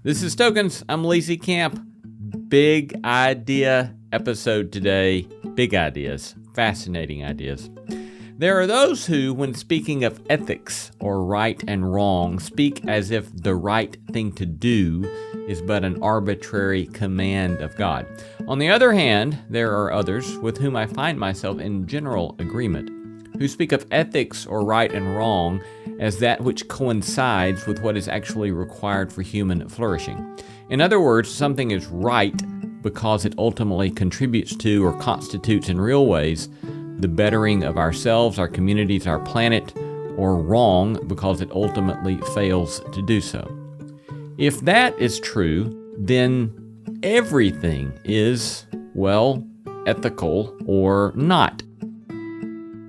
This is Tokens. I'm Lacey Camp. Big idea episode today. Big ideas. Fascinating ideas. There are those who, when speaking of ethics or right and wrong, speak as if the right thing to do is but an arbitrary command of God. On the other hand, there are others with whom I find myself in general agreement, who speak of ethics or right and wrong as that which coincides with what is actually required for human flourishing. In other words, something is right because it ultimately contributes to or constitutes in real ways the bettering of ourselves, our communities, our planet, or wrong because it ultimately fails to do so. If that is true, then everything is, well, ethical or not.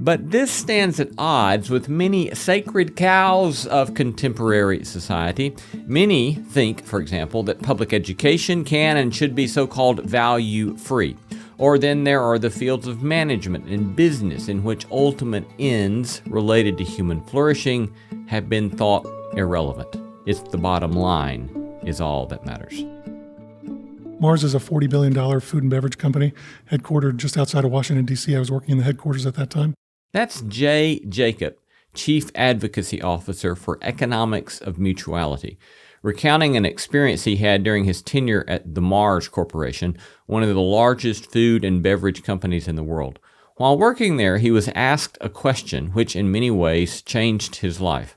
But this stands at odds with many sacred cows of contemporary society. Many think, for example, that public education can and should be so-called value-free. Or then there are the fields of management and business in which ultimate ends related to human flourishing have been thought irrelevant. It's the bottom line is all that matters. Mars is a $40 billion food and beverage company headquartered just outside of Washington, D.C. I was working in the headquarters at that time. That's Jakub, Chief Advocacy Officer for Economics of Mutuality, recounting an experience he had during his tenure at the Mars Corporation, one of the largest food and beverage companies in the world. While working there, he was asked a question which in many ways changed his life.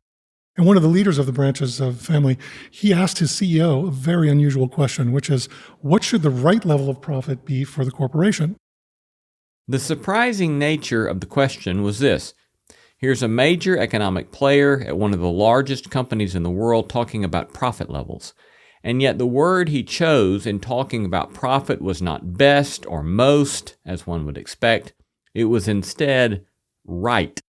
And one of the leaders of the branches of family, he asked his CEO a very unusual question, which is, what should the right level of profit be for the corporation? The surprising nature of the question was this. Here's a major economic player at one of the largest companies in the world talking about profit levels. And yet the word he chose in talking about profit was not best or most, as one would expect. It was instead right.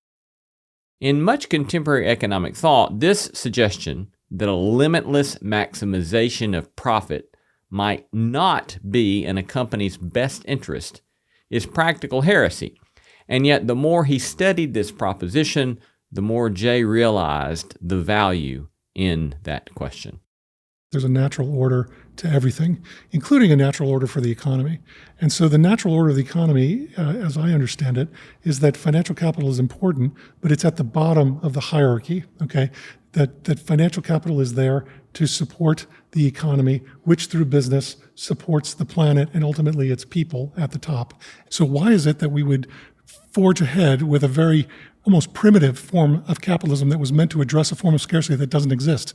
In much contemporary economic thought, this suggestion that a limitless maximization of profit might not be in a company's best interest is practical heresy. And yet the more he studied this proposition, the more Jay realized the value in that question. There's a natural order to everything, including a natural order for the economy. And so the natural order of the economy, as I understand it, is that financial capital is important, but it's at the bottom of the hierarchy, okay? That financial capital is there to support the economy, which through business supports the planet and ultimately its people at the top. So why is it that we would forge ahead with a very almost primitive form of capitalism that was meant to address a form of scarcity that doesn't exist?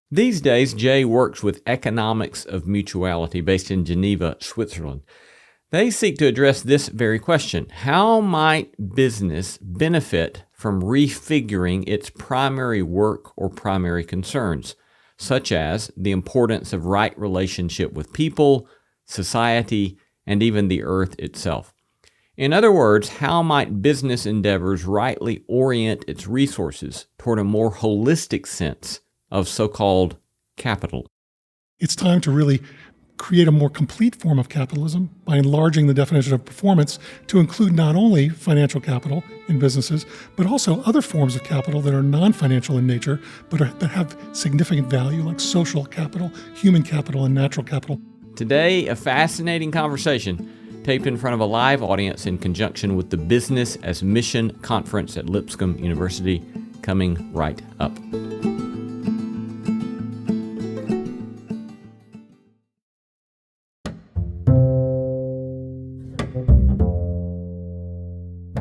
These days, Jay works with Economics of Mutuality based in Geneva, Switzerland. They seek to address this very question. How might business benefit from refiguring its primary work or primary concerns, such as the importance of right relationship with people, society, and even the earth itself? In other words, how might business endeavors rightly orient its resources toward a more holistic sense of so-called capital? It's time to really create a more complete form of capitalism by enlarging the definition of performance to include not only financial capital in businesses, but also other forms of capital that are non-financial in nature, but that have significant value, like social capital, human capital, and natural capital. Today, a fascinating conversation taped in front of a live audience in conjunction with the Business as Mission Conference at Lipscomb University, coming right up.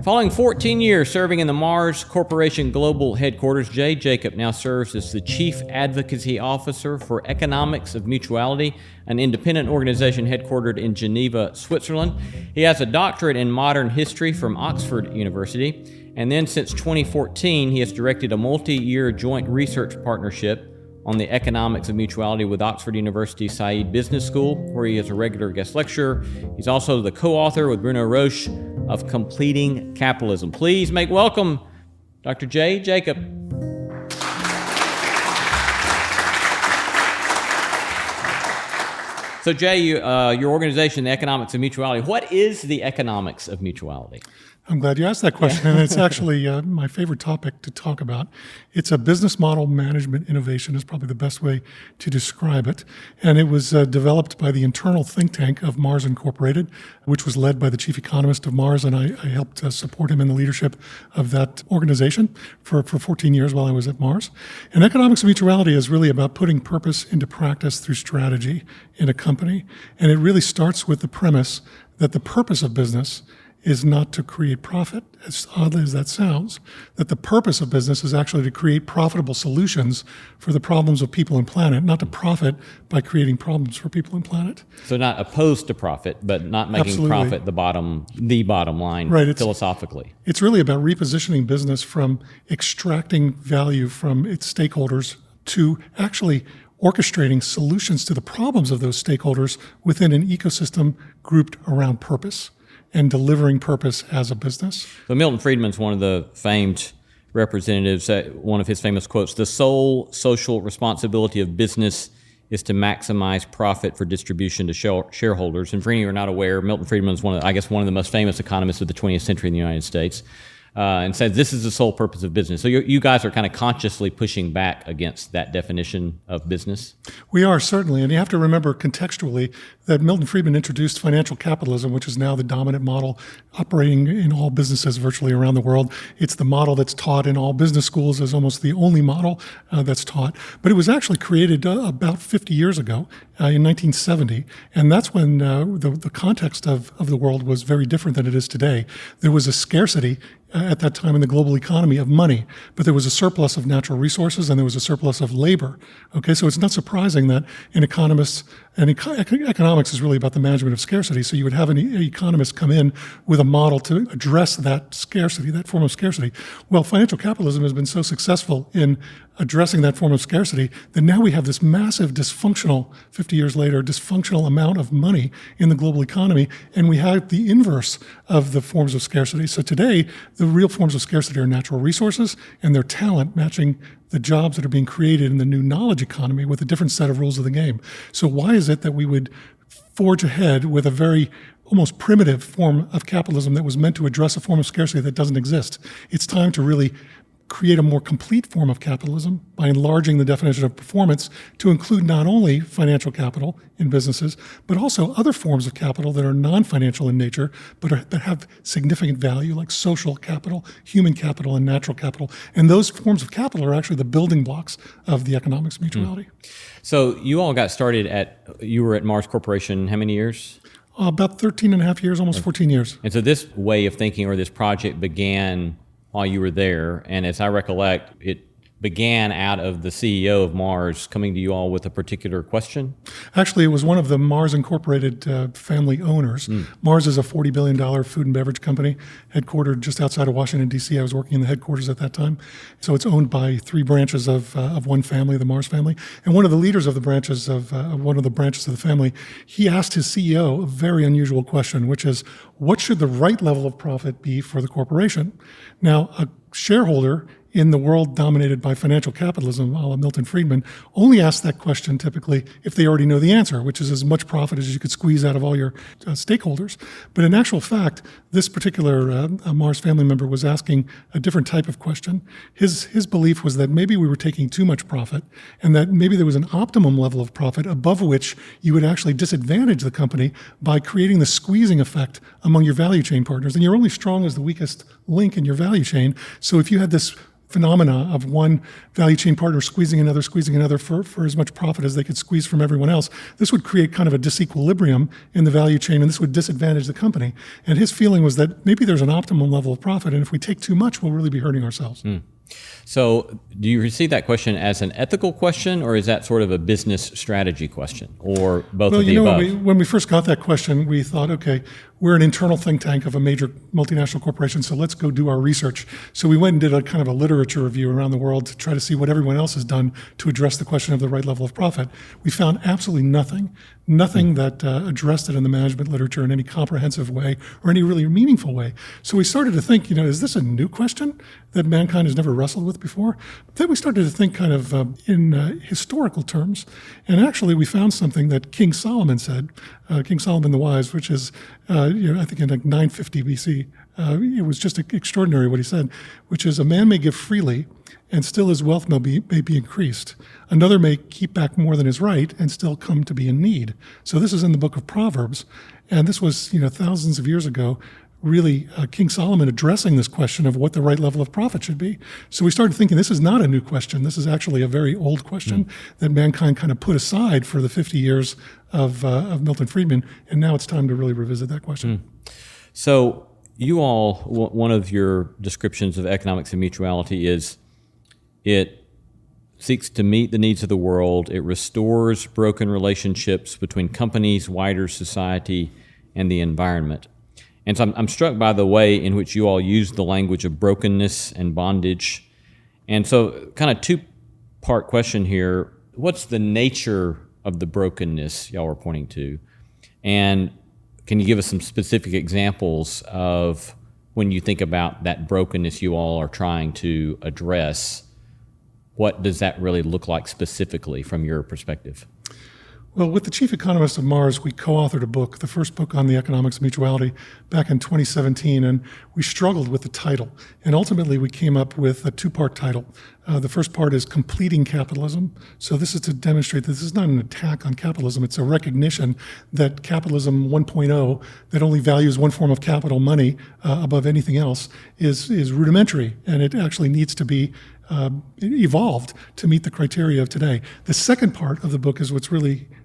Following 14 years serving in the Mars Corporation Global Headquarters, Jay Jakub now serves as the Chief Advocacy Officer for Economics of Mutuality, an independent organization headquartered in Geneva, Switzerland. He has a doctorate in modern history from Oxford University, and then since 2014, he has directed a multi-year joint research partnership on the economics of mutuality with Oxford University Said Business School, where he is a regular guest lecturer. He's also the co-author with Bruno Roche of Completing Capitalism. Please make welcome Dr. Jay Jakub. So Jay, your organization, the Economics of Mutuality, what is the economics of mutuality? I'm glad you asked that question, and it's actually my favorite topic to talk about. It's a business model management innovation is probably the best way to describe it, and it was developed by the internal think tank of Mars Incorporated, which was led by the chief economist of Mars, and I helped support him in the leadership of that organization for 14 years while I was at Mars. And economics of mutuality is really about putting purpose into practice through strategy in a company, and it really starts with the premise that the purpose of business is not to create profit, as oddly as that sounds, that the purpose of business is actually to create profitable solutions for the problems of people and planet, not to profit by creating problems for people and planet. So not opposed to profit, but not making Absolutely. profit the bottom line, right, philosophically. It's really about repositioning business from extracting value from its stakeholders to actually orchestrating solutions to the problems of those stakeholders within an ecosystem grouped around purpose and delivering purpose as a business. So Milton Friedman's one of the famed representatives. One of his famous quotes, "The sole social responsibility of business is to maximize profit for distribution to shareholders." And for any who are not aware, Milton Friedman is one of the most famous economists of the 20th century in the United States. And says this is the sole purpose of business. So you guys are kind of consciously pushing back against that definition of business? We are, certainly. And you have to remember contextually that Milton Friedman introduced financial capitalism, which is now the dominant model operating in all businesses virtually around the world. It's the model that's taught in all business schools as almost the only model that's taught. But it was actually created about 50 years ago in 1970. And that's when the context of the world was very different than it is today. There was a scarcity at that time in the global economy of money, but there was a surplus of natural resources and there was a surplus of labor. Okay, so it's not surprising that an economist, and economics is really about the management of scarcity, so you would have an economist come in with a model to address that scarcity, that form of scarcity. Well, financial capitalism has been so successful in addressing that form of scarcity that now we have this massive dysfunctional, 50 years later, dysfunctional amount of money in the global economy, and we have the inverse of the forms of scarcity. So today, the real forms of scarcity are natural resources and their talent matching the jobs that are being created in the new knowledge economy with a different set of rules of the game. So why is it that we would forge ahead with a very almost primitive form of capitalism that was meant to address a form of scarcity that doesn't exist? It's time to really create a more complete form of capitalism by enlarging the definition of performance to include not only financial capital in businesses, but also other forms of capital that are non-financial in nature, but that have significant value, like social capital, human capital, and natural capital. And those forms of capital are actually the building blocks of the economics of mutuality. So you all got started you were at Mars Corporation how many years? About 13 and a half years, almost 14 years. And so this way of thinking or this project began while you were there, and as I recollect, it began out of the CEO of Mars coming to you all with a particular question? Actually, it was one of the Mars Incorporated family owners. Mars is a $40 billion food and beverage company headquartered just outside of Washington, D.C. I was working in the headquarters at that time. So it's owned by three branches of one family, the Mars family. And one of the leaders of the branches of one of the branches of the family, he asked his CEO a very unusual question, which is, what should the right level of profit be for the corporation? Now, a shareholder in the world dominated by financial capitalism, a la Milton Friedman, only ask that question typically if they already know the answer, which is as much profit as you could squeeze out of all your stakeholders. But in actual fact, this particular Mars family member was asking a different type of question. His belief was that maybe we were taking too much profit and that maybe there was an optimum level of profit above which you would actually disadvantage the company by creating the squeezing effect among your value chain partners. And you're only strong as the weakest link in your value chain. So if you had this phenomena of one value chain partner squeezing another for as much profit as they could squeeze from everyone else, this would create kind of a disequilibrium in the value chain, and this would disadvantage the company. And his feeling was that maybe there's an optimum level of profit, and if we take too much, we'll really be hurting ourselves. So do you receive that question as an ethical question, or is that sort of a business strategy question, or both of the above? When we first got that question, we thought, okay, we're an internal think tank of a major multinational corporation, so let's go do our research. So we went and did a kind of a literature review around the world to try to see what everyone else has done to address the question of the right level of profit. We found absolutely nothing that addressed it in the management literature in any comprehensive way or any really meaningful way. So we started to think, is this a new question that mankind has never wrestled with before? But then we started to think kind of in historical terms, and actually we found something that King Solomon said King Solomon the Wise, which is, I think in like 950 BC. It was just extraordinary what he said, which is, a man may give freely and still his wealth may be increased. Another may keep back more than is right and still come to be in need. So this is in the book of Proverbs. And this was, thousands of years ago, really King Solomon addressing this question of what the right level of profit should be. So we started thinking this is not a new question. This is actually a very old question that mankind kind of put aside for the 50 years of Milton Friedman. And now it's time to really revisit that question. So you all, one of your descriptions of economics and mutuality is it seeks to meet the needs of the world. It restores broken relationships between companies, wider society, and the environment. And so I'm struck by the way in which you all use the language of brokenness and bondage. And so kind of two-part question here. What's the nature of the brokenness y'all are pointing to? And can you give us some specific examples of when you think about that brokenness you all are trying to address? What does that really look like specifically from your perspective? Well, with the chief economist of Mars, we co-authored a book, the first book on the economics of mutuality, back in 2017, and we struggled with the title. And ultimately, we came up with a two-part title. The first part is Completing Capitalism. So this is to demonstrate that this is not an attack on capitalism. It's a recognition that capitalism 1.0, that only values one form of capital, money, above anything else, is rudimentary, and it actually needs to be evolved to meet the criteria of today. The second part of the book is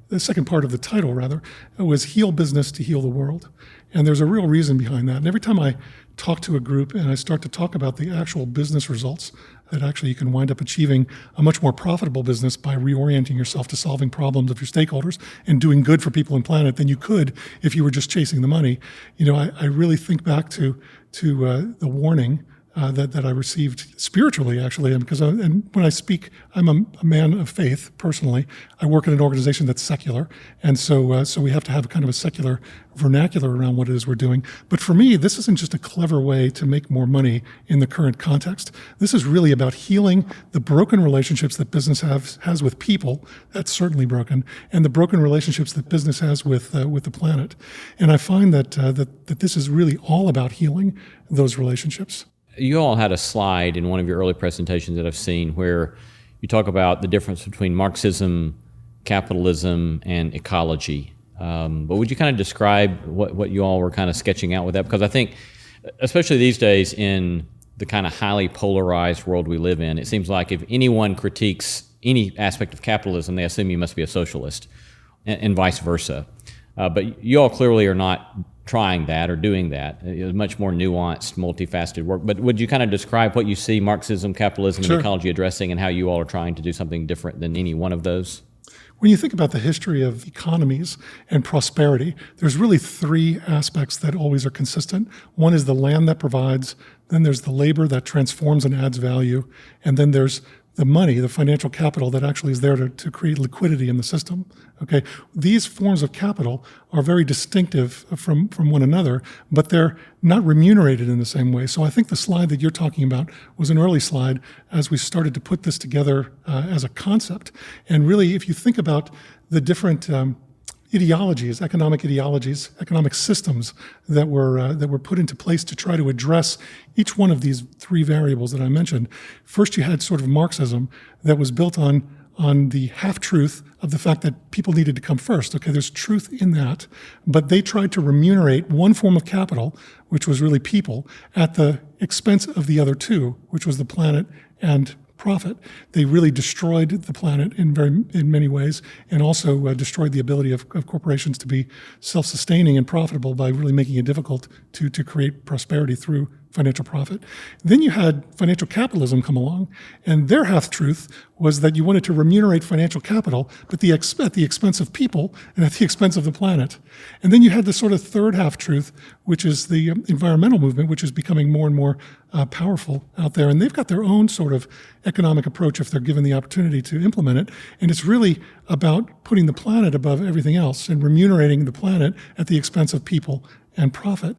the second part of the title, rather, was Heal Business to Heal the World. And there's a real reason behind that. And every time I talk to a group and I start to talk about the actual business results, that actually you can wind up achieving a much more profitable business by reorienting yourself to solving problems of your stakeholders and doing good for people and planet than you could if you were just chasing the money. I really think back to the warning that I received spiritually, actually, because and when I speak, I'm a man of faith personally. I work in an organization that's secular, and so we have to have kind of a secular vernacular around what it is we're doing. But for me, this isn't just a clever way to make more money in the current context. This is really about healing the broken relationships that business has with people. That's certainly broken, and the broken relationships that business has with the planet. And I find that this is really all about healing those relationships. You all had a slide in one of your early presentations that I've seen where you talk about the difference between Marxism, capitalism, and ecology. But would you kind of describe what you all were kind of sketching out with that? Because I think, especially these days in the kind of highly polarized world we live in, it seems like if anyone critiques any aspect of capitalism, they assume you must be a socialist, and vice versa. But you all clearly are not trying that or doing that. It's much more nuanced, multifaceted work. But would you kind of describe what you see Marxism, capitalism, Sure. and ecology addressing, and how you all are trying to do something different than any one of those? When you think about the history of economies and prosperity, there's really three aspects that always are consistent. One is the land that provides, then there's the labor that transforms and adds value, and then there's the money, the financial capital that actually is there to create liquidity in the system. Okay, these forms of capital are very distinctive from one another, but they're not remunerated in the same way. So I think the slide that you're talking about was an early slide as we started to put this together as a concept. And really, if you think about the different ideologies, economic systems that were put into place to try to address each one of these three variables that I mentioned. First, you had sort of Marxism that was built on the half-truth of the fact that people needed to come first. Okay, there's truth in that, but they tried to remunerate one form of capital, which was really people, at the expense of the other two, which was the planet and profit. They really destroyed the planet in many ways, and also destroyed the ability of corporations to be self-sustaining and profitable by really making it difficult to create prosperity through financial profit. Then you had financial capitalism come along, and their half-truth was that you wanted to remunerate financial capital, but at the expense of people and at the expense of the planet. And then you had this sort of third half-truth, which is the environmental movement, which is becoming more and more powerful out there. And they've got their own sort of economic approach if they're given the opportunity to implement it. And it's really about putting the planet above everything else and remunerating the planet at the expense of people and profit.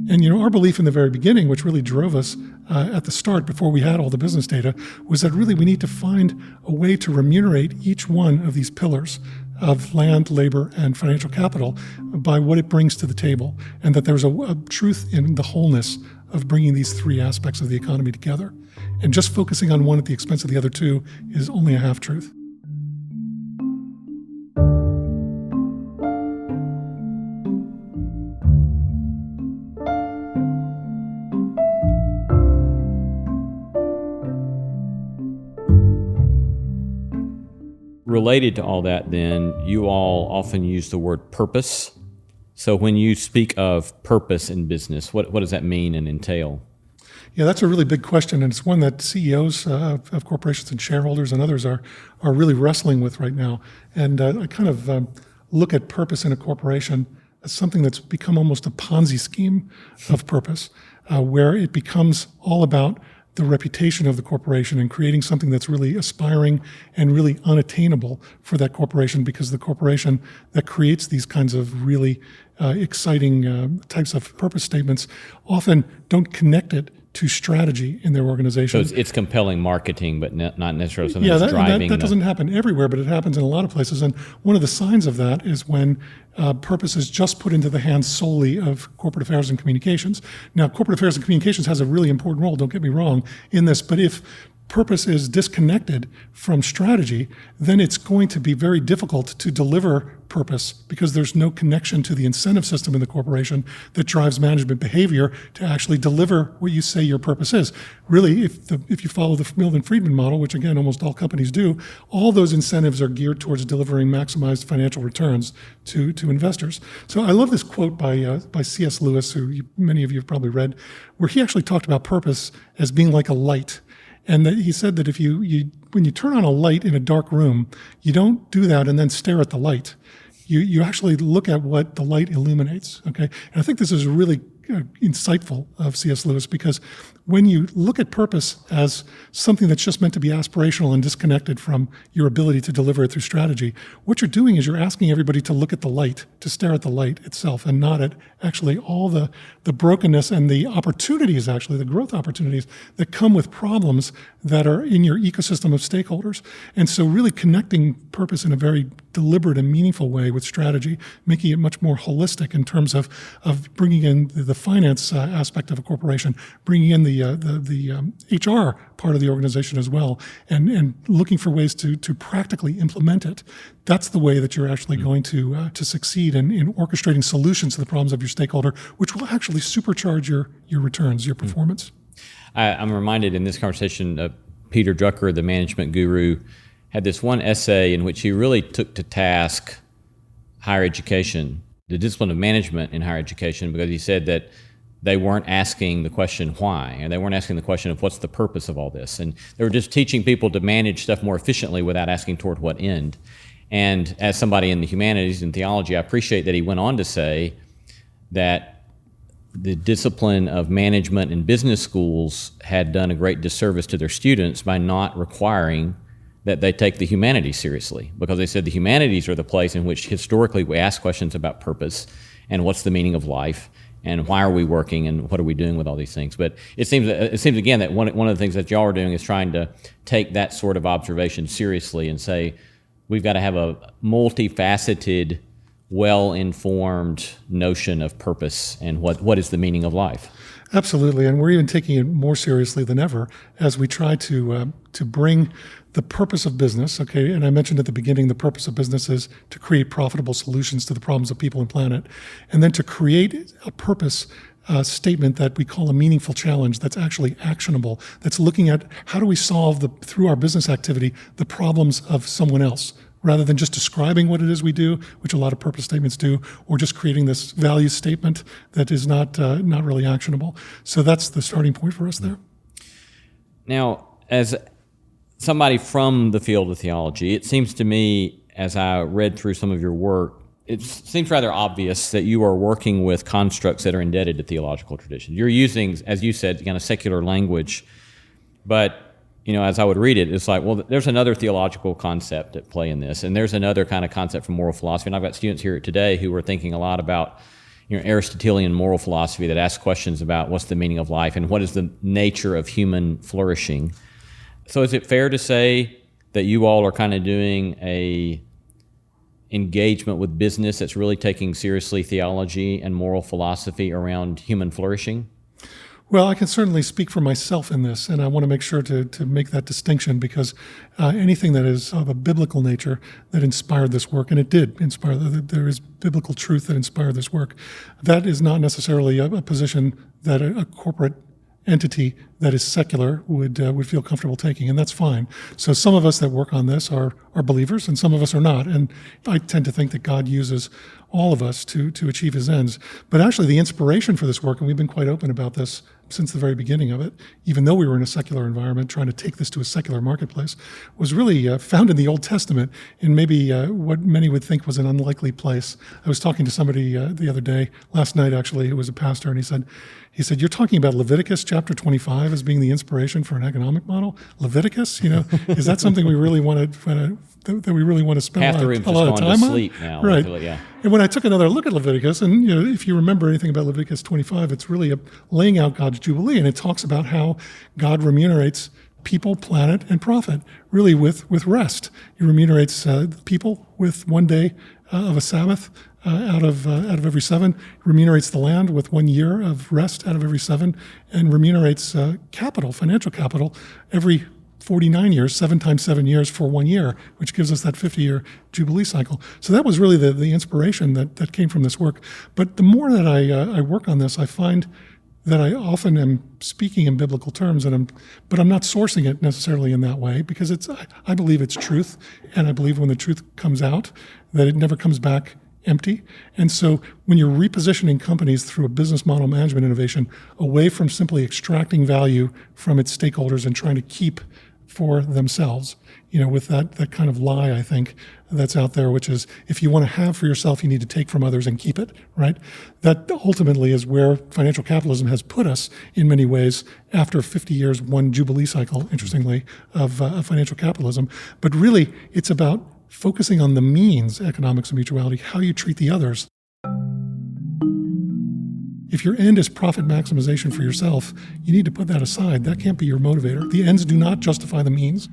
And our belief in the very beginning, which really drove us at the start before we had all the business data, was that really we need to find a way to remunerate each one of these pillars of land, labor, and financial capital by what it brings to the table, and that there's a truth in the wholeness of bringing these three aspects of the economy together. And just focusing on one at the expense of the other two is only a half-truth. Related to all that, then, you all often use the word purpose. So when you speak of purpose in business, what does that mean and entail? Yeah, that's a really big question, and it's one that CEOs of corporations and shareholders and others are really wrestling with right now. And I kind of look at purpose in a corporation as something that's become almost a Ponzi scheme of purpose, where it becomes all about the reputation of the corporation and creating something that's really aspiring and really unattainable for that corporation, because the corporation that creates these kinds of really exciting types of purpose statements often don't connect it to strategy in their organization. So it's compelling marketing, but not necessarily something that's driving. That doesn't happen everywhere, but it happens in a lot of places. And one of the signs of that is when purpose is just put into the hands solely of corporate affairs and communications. Now, corporate affairs and communications has a really important role, don't get me wrong, in this, but if purpose is disconnected from strategy, then it's going to be very difficult to deliver purpose, because there's no connection to the incentive system in the corporation that drives management behavior to actually deliver what you say your purpose is. Really, if you follow the Milton-Friedman model, which again almost all companies do, all those incentives are geared towards delivering maximized financial returns to investors. So I love this quote by C.S. Lewis, who many of you have probably read, where he actually talked about purpose as being like a light. And that he said that if when you turn on a light in a dark room, you don't do that and then stare at the light. You actually look at what the light illuminates, okay? And I think this is really insightful of C.S. Lewis, because when you look at purpose as something that's just meant to be aspirational and disconnected from your ability to deliver it through strategy, what you're doing is you're asking everybody to look at the light, to stare at the light itself, and not at actually all the brokenness and the opportunities, actually, the growth opportunities that come with problems that are in your ecosystem of stakeholders. And so really connecting purpose in a very deliberate and meaningful way with strategy, making it much more holistic in terms of bringing in the finance aspect of a corporation, bringing in the HR part of the organization as well, and looking for ways to practically implement it. That's the way that you're actually going to succeed in orchestrating solutions to the problems of your stakeholder, which will actually supercharge your returns, your performance. I'm reminded in this conversation, Peter Drucker, the management guru, had this one essay in which he really took to task higher education, the discipline of management in higher education, because he said that they weren't asking the question why, and they weren't asking the question of what's the purpose of all this. And they were just teaching people to manage stuff more efficiently without asking toward what end. And as somebody in the humanities and theology, I appreciate that he went on to say that the discipline of management in business schools had done a great disservice to their students by not requiring that they take the humanities seriously, because they said the humanities are the place in which historically we ask questions about purpose and what's the meaning of life and why are we working and what are we doing with all these things. But it seems again that one of the things that y'all are doing is trying to take that sort of observation seriously and say we've got to have a multifaceted, well-informed notion of purpose and what is the meaning of life. Absolutely, and we're even taking it more seriously than ever as we try to bring the purpose of business, okay, and I mentioned at the beginning the purpose of business is to create profitable solutions to the problems of people and planet, and then to create a purpose statement that we call a meaningful challenge that's actually actionable, that's looking at how do we solve through our business activity the problems of someone else, rather than just describing what it is we do, which a lot of purpose statements do, or just creating this value statement that is not really actionable. So that's the starting point for us there. Now, as somebody from the field of theology, it seems to me, as I read through some of your work, it seems rather obvious that you are working with constructs that are indebted to theological traditions. You're using, as you said, kind of secular language, but as I would read it, it's like, well, there's another theological concept at play in this, and there's another kind of concept from moral philosophy. And I've got students here today who are thinking a lot about Aristotelian moral philosophy that asks questions about what's the meaning of life and what is the nature of human flourishing. So is it fair to say that you all are kind of doing engagement with business that's really taking seriously theology and moral philosophy around human flourishing? Well, I can certainly speak for myself in this, and I want to make sure to make that distinction, because anything that is of a biblical nature that inspired this work, and it did inspire, there is biblical truth that inspired this work, that is not necessarily a position that a corporate entity that is secular would feel comfortable taking, and that's fine. So some of us that work on this are believers, and some of us are not. And I tend to think that God uses all of us to achieve his ends. But actually the inspiration for this work, and we've been quite open about this since the very beginning of it, even though we were in a secular environment trying to take this to a secular marketplace, was really found in the Old Testament in maybe what many would think was an unlikely place. I was talking to somebody the other day, last night actually, who was a pastor, and he said, "You're talking about Leviticus chapter 25 as being the inspiration for an economic model? Leviticus, is that something we really want to spend Half the room's a lot of just time gone to on?" sleep now. Right. I feel like, yeah. And when I took another look at Leviticus, and if you remember anything about Leviticus 25, it's really laying out God's Jubilee, and it talks about how God remunerates people, planet, and profit, really with rest. He remunerates people with 1 day of a Sabbath out of every 7, remunerates the land with 1 year of rest out of every 7, and remunerates capital, financial capital, every 49 years, 7 times 7 years for 1 year, which gives us that 50-year Jubilee cycle. So that was really the inspiration that came from this work. But the more that I work on this, I find that I often am speaking in biblical terms, but I'm not sourcing it necessarily in that way, because I believe it's truth, and I believe when the truth comes out, that it never comes back empty. And so when you're repositioning companies through a business model management innovation away from simply extracting value from its stakeholders and trying to keep for themselves, with that kind of lie, I think, that's out there, which is if you want to have for yourself, you need to take from others and keep it, right? That ultimately is where financial capitalism has put us in many ways after 50 years, 1 Jubilee cycle, interestingly, of financial capitalism. But really, it's about focusing on the means, economics and mutuality, how you treat the others. If your end is profit maximization for yourself, you need to put that aside. That can't be your motivator. The ends do not justify the means.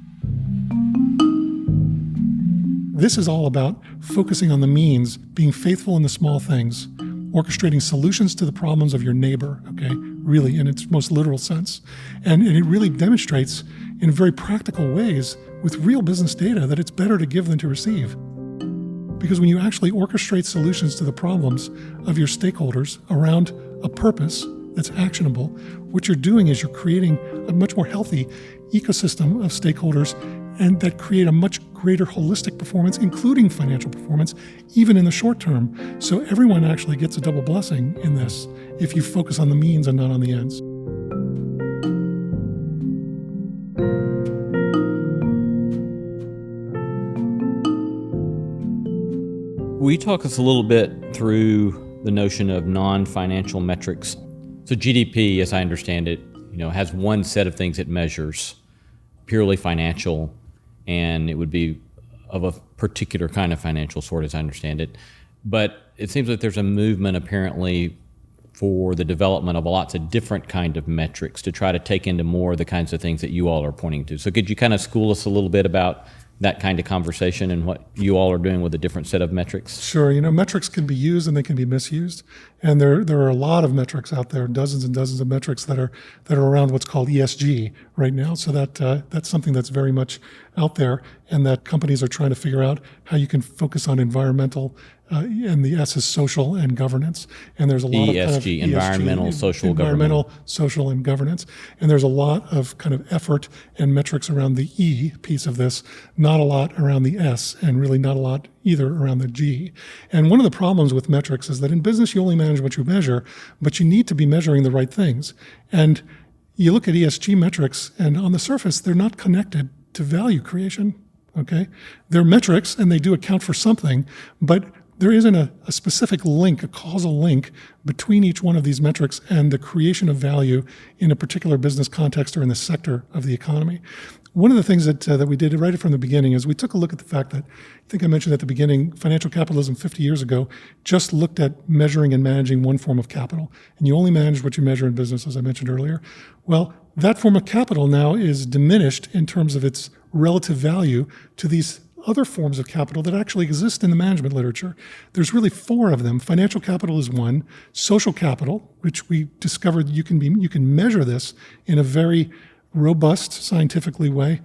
This is all about focusing on the means, being faithful in the small things, orchestrating solutions to the problems of your neighbor, okay, really in its most literal sense. And it really demonstrates in very practical ways with real business data that it's better to give than to receive. Because when you actually orchestrate solutions to the problems of your stakeholders around a purpose that's actionable, what you're doing is you're creating a much more healthy ecosystem of stakeholders, and that create a much greater holistic performance, including financial performance, even in the short term. So everyone actually gets a double blessing in this if you focus on the means and not on the ends. Will you talk us a little bit through the notion of non-financial metrics? So GDP, as I understand it, has one set of things it measures, purely financial, and it would be of a particular kind of financial sort, as I understand it. But it seems like there's a movement apparently for the development of lots of different kind of metrics to try to take into more of the kinds of things that you all are pointing to. So could you kind of school us a little bit about that kind of conversation and what you all are doing with a different set of metrics? Sure. Metrics can be used and they can be misused. And there are a lot of metrics out there, dozens and dozens of metrics that are around what's called ESG right now. So that's something that's very much out there, and that companies are trying to figure out how you can focus on environmental, and the S is social and governance. And there's a lot ESG, of kind of environmental, social, environmental, social, and governance. And there's a lot of kind of effort and metrics around the E piece of this, not a lot around the S, and really not a lot either around the G. And one of the problems with metrics is that in business you only manage what you measure, but you need to be measuring the right things. And you look at ESG metrics, and on the surface they're not connected to value creation. Okay, they're metrics and they do account for something, but there isn't a specific link, a causal link between each one of these metrics and the creation of value in a particular business context or in the sector of the economy. One of the things that we did right from the beginning is we took a look at the fact that, I think I mentioned at the beginning, financial capitalism 50 years ago just looked at measuring and managing one form of capital. And you only manage what you measure in business, as I mentioned earlier. Well, that form of capital now is diminished in terms of its relative value to these other forms of capital that actually exist in the management literature. There's really 4 of them. Financial capital is one. Social capital, which we discovered you can measure this in a very robust, scientifically way,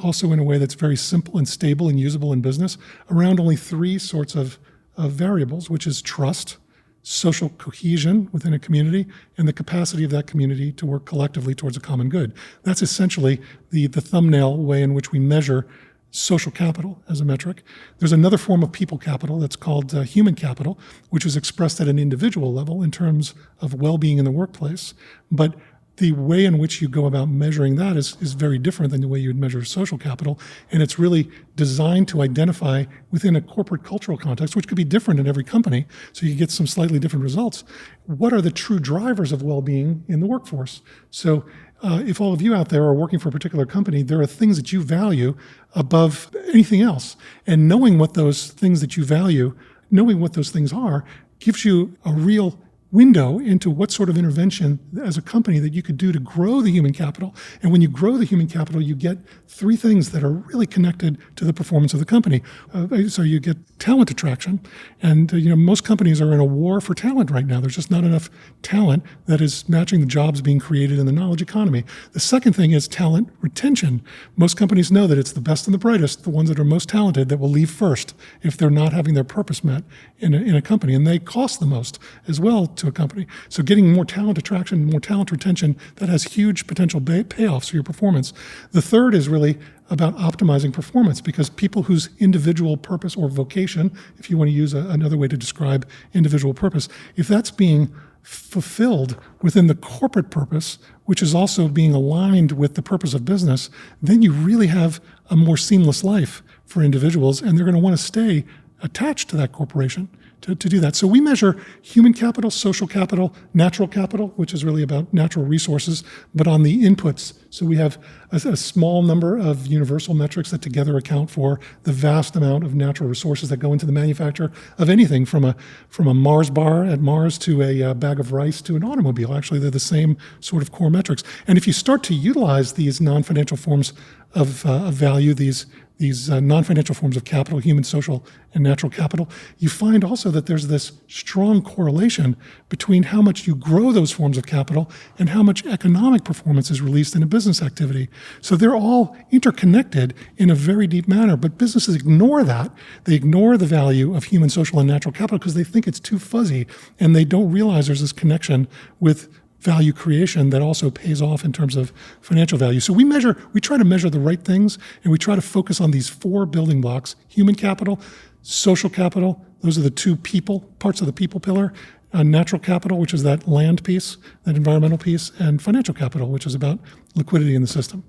also in a way that's very simple and stable and usable in business, around only 3 sorts of variables, which is trust, social cohesion within a community, and the capacity of that community to work collectively towards a common good. That's essentially the thumbnail way in which we measure social capital as a metric. There's another form of people capital that's called human capital, which is expressed at an individual level in terms of well-being in the workplace. But the way in which you go about measuring that is very different than the way you'd measure social capital. And it's really designed to identify within a corporate cultural context, which could be different in every company, so you get some slightly different results. What are the true drivers of well-being in the workforce? So if all of you out there are working for a particular company, there are things that you value above anything else. And knowing what those things that you value, knowing what those things are, gives you a real window into what sort of intervention as a company that you could do to grow the human capital. And when you grow the human capital, you get 3 things that are really connected to the performance of the company. So you get talent attraction. And most companies are in a war for talent right now. There's just not enough talent that is matching the jobs being created in the knowledge economy. The second thing is talent retention. Most companies know that it's the best and the brightest, the ones that are most talented, that will leave first if they're not having their purpose met in a company. And they cost the most as well to a company. So getting more talent attraction, more talent retention, that has huge potential payoffs for your performance. The third is really about optimizing performance, because people whose individual purpose or vocation, if you want to use another way to describe individual purpose, if that's being fulfilled within the corporate purpose, which is also being aligned with the purpose of business, then you really have a more seamless life for individuals, and they're going to want to stay attached to that corporation to do that. So we measure human capital, social capital, natural capital, which is really about natural resources, but on the inputs. So we have a small number of universal metrics that together account for the vast amount of natural resources that go into the manufacture of anything from a Mars bar at Mars to a bag of rice to an automobile. Actually, they're the same sort of core metrics. And if you start to utilize these non-financial forms of value, these non-financial forms of capital, human, social, and natural capital, you find also that there's this strong correlation between how much you grow those forms of capital and how much economic performance is released in a business activity. So they're all interconnected in a very deep manner, but businesses ignore that. They ignore the value of human, social, and natural capital because they think it's too fuzzy, and they don't realize there's this connection with value creation that also pays off in terms of financial value. So we try to measure the right things, and we try to focus on these 4 building blocks: human capital, social capital, those are the 2 parts of the people pillar, natural capital, which is that land piece, that environmental piece, and financial capital, which is about liquidity in the system.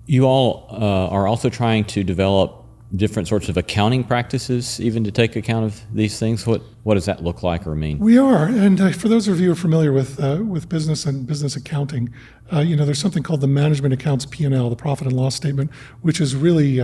You all are also trying to develop different sorts of accounting practices, even to take account of these things. What does that look like or mean? We are, and for those of you who are familiar with business and business accounting, there's something called the management accounts P&L, the profit and loss statement, which is really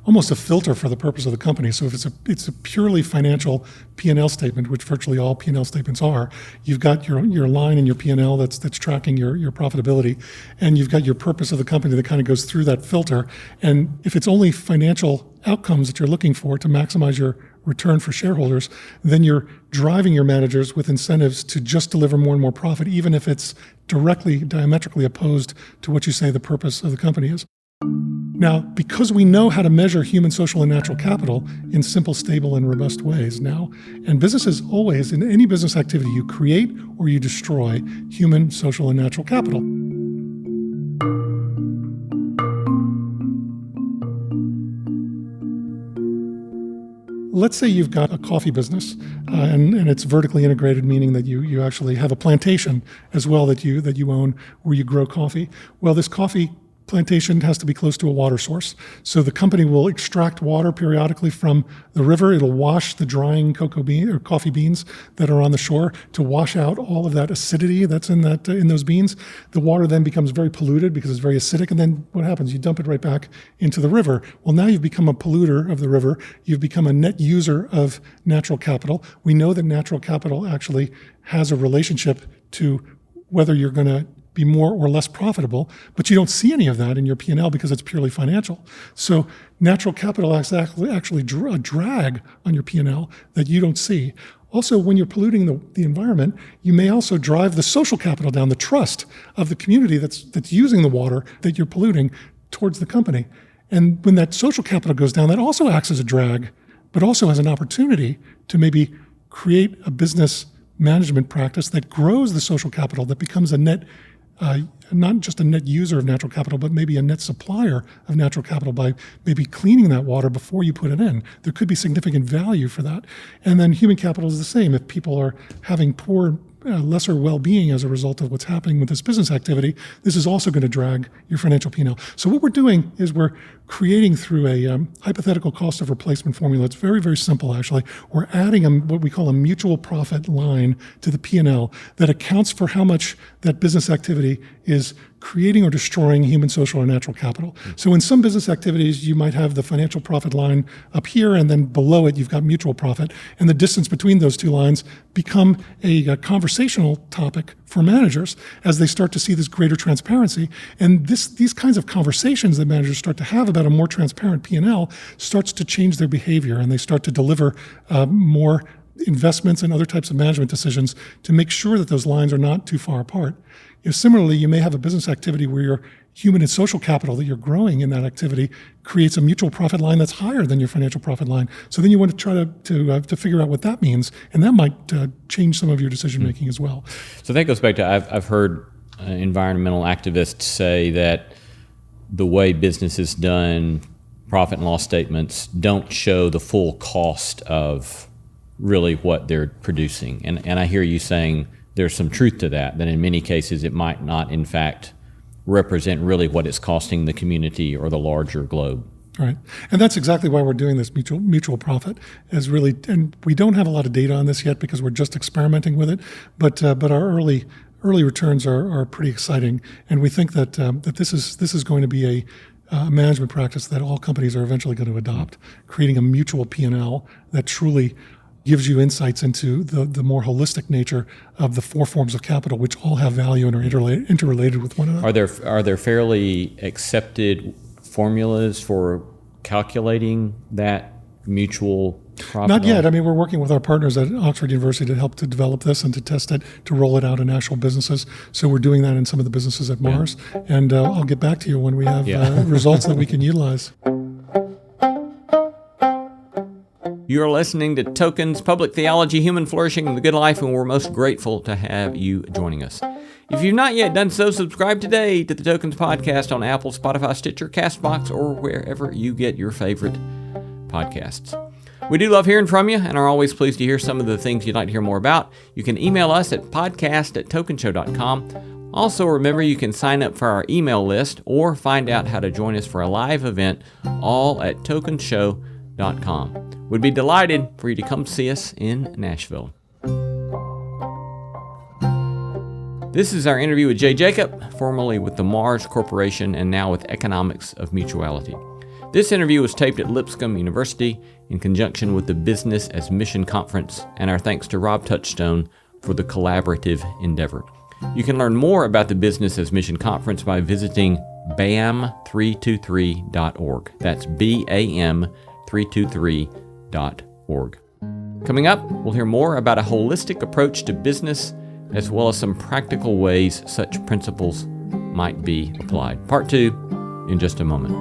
almost a filter for the purpose of the company. So if it's a purely financial P&L statement, which virtually all P&L statements are, you've got your line in your P&L that's tracking your profitability, and you've got your purpose of the company that kind of goes through that filter. And if it's only financial outcomes that you're looking for to maximize your return for shareholders, then you're driving your managers with incentives to just deliver more and more profit, even if it's diametrically opposed to what you say the purpose of the company is. Now, because we know how to measure human, social, and natural capital in simple, stable, and robust ways now, and businesses always, in any business activity, you create or you destroy human, social, and natural capital. Let's say you've got a coffee business, and it's vertically integrated, meaning that you actually have a plantation as well that you own where you grow coffee. Well, this coffee plantation has to be close to a water source. So the company will extract water periodically from the river. It'll wash the drying coffee beans that are on the shore to wash out all of that acidity that's in those beans. The water then becomes very polluted because it's very acidic. And then what happens? You dump it right back into the river. Well, now you've become a polluter of the river. You've become a net user of natural capital. We know that natural capital actually has a relationship to whether you're going to be more or less profitable, but you don't see any of that in your P&L because it's purely financial. So natural capital is actually a drag on your P&L that you don't see. Also, when you're polluting the environment, you may also drive the social capital down, the trust of the community that's using the water that you're polluting towards the company. And when that social capital goes down, that also acts as a drag, but also as an opportunity to maybe create a business management practice that grows the social capital, that becomes a net, not just a net user of natural capital, but maybe a net supplier of natural capital by maybe cleaning that water before you put it in. There could be significant value for that. And then human capital is the same. If people are having poor, lesser well-being as a result of what's happening with this business activity, this is also going to drag your financial P&L. So what we're doing is we're creating through a hypothetical cost of replacement formula. It's very, very simple, actually. We're adding what we call a mutual profit line to the P&L that accounts for how much that business activity is creating or destroying human, social, or natural capital. So in some business activities, you might have the financial profit line up here, and then below it, you've got mutual profit. And the distance between those two lines become a conversational topic for managers as they start to see this greater transparency. And these kinds of conversations that managers start to have about a more transparent P&L starts to change their behavior, and they start to deliver more investments and other types of management decisions to make sure that those lines are not too far apart. Similarly, you may have a business activity where your human and social capital that you're growing in that activity creates a mutual profit line that's higher than your financial profit line. So then you want to try to figure out what that means, and that might change some of your decision making as well. So that goes back to I've heard environmental activists say that the way business is done, profit and loss statements don't show the full cost of really what they're producing. And I hear you saying there's some truth to that in many cases it might not, in fact, represent really what it's costing the community or the larger globe. Right. And that's exactly why we're doing this mutual profit is really, and we don't have a lot of data on this yet because we're just experimenting with it, but our early returns are pretty exciting. And we think that this is going to be a management practice that all companies are eventually going to adopt, creating a mutual P&L that truly gives you insights into the more holistic nature of the four forms of capital, which all have value and are interrelated with one another. Are there fairly accepted formulas for calculating that mutual profit? Not yet. I mean, we're working with our partners at Oxford University to help to develop this and to test it, to roll it out in actual businesses. So we're doing that in some of the businesses at Mars. And I'll get back to you when we have results that we can utilize. You're listening to Tokens, Public Theology, Human Flourishing, and the Good Life, and we're most grateful to have you joining us. If you've not yet done so, subscribe today to the Tokens Podcast on Apple, Spotify, Stitcher, CastBox, or wherever you get your favorite podcasts. We do love hearing from you and are always pleased to hear some of the things you'd like to hear more about. You can email us at podcast@tokenshow.com. Also, remember you can sign up for our email list or find out how to join us for a live event, all at tokenshow.com. We'd be delighted for you to come see us in Nashville. This is our interview with Jay Jakub, formerly with the Mars Corporation and now with Economics of Mutuality. This interview was taped at Lipscomb University in conjunction with the Business as Mission Conference, and our thanks to Rob Touchstone for the collaborative endeavor. You can learn more about the Business as Mission Conference by visiting BAM323.org. That's BAM323.org. Coming up, we'll hear more about a holistic approach to business as well as some practical ways such principles might be applied. Part 2 in just a moment.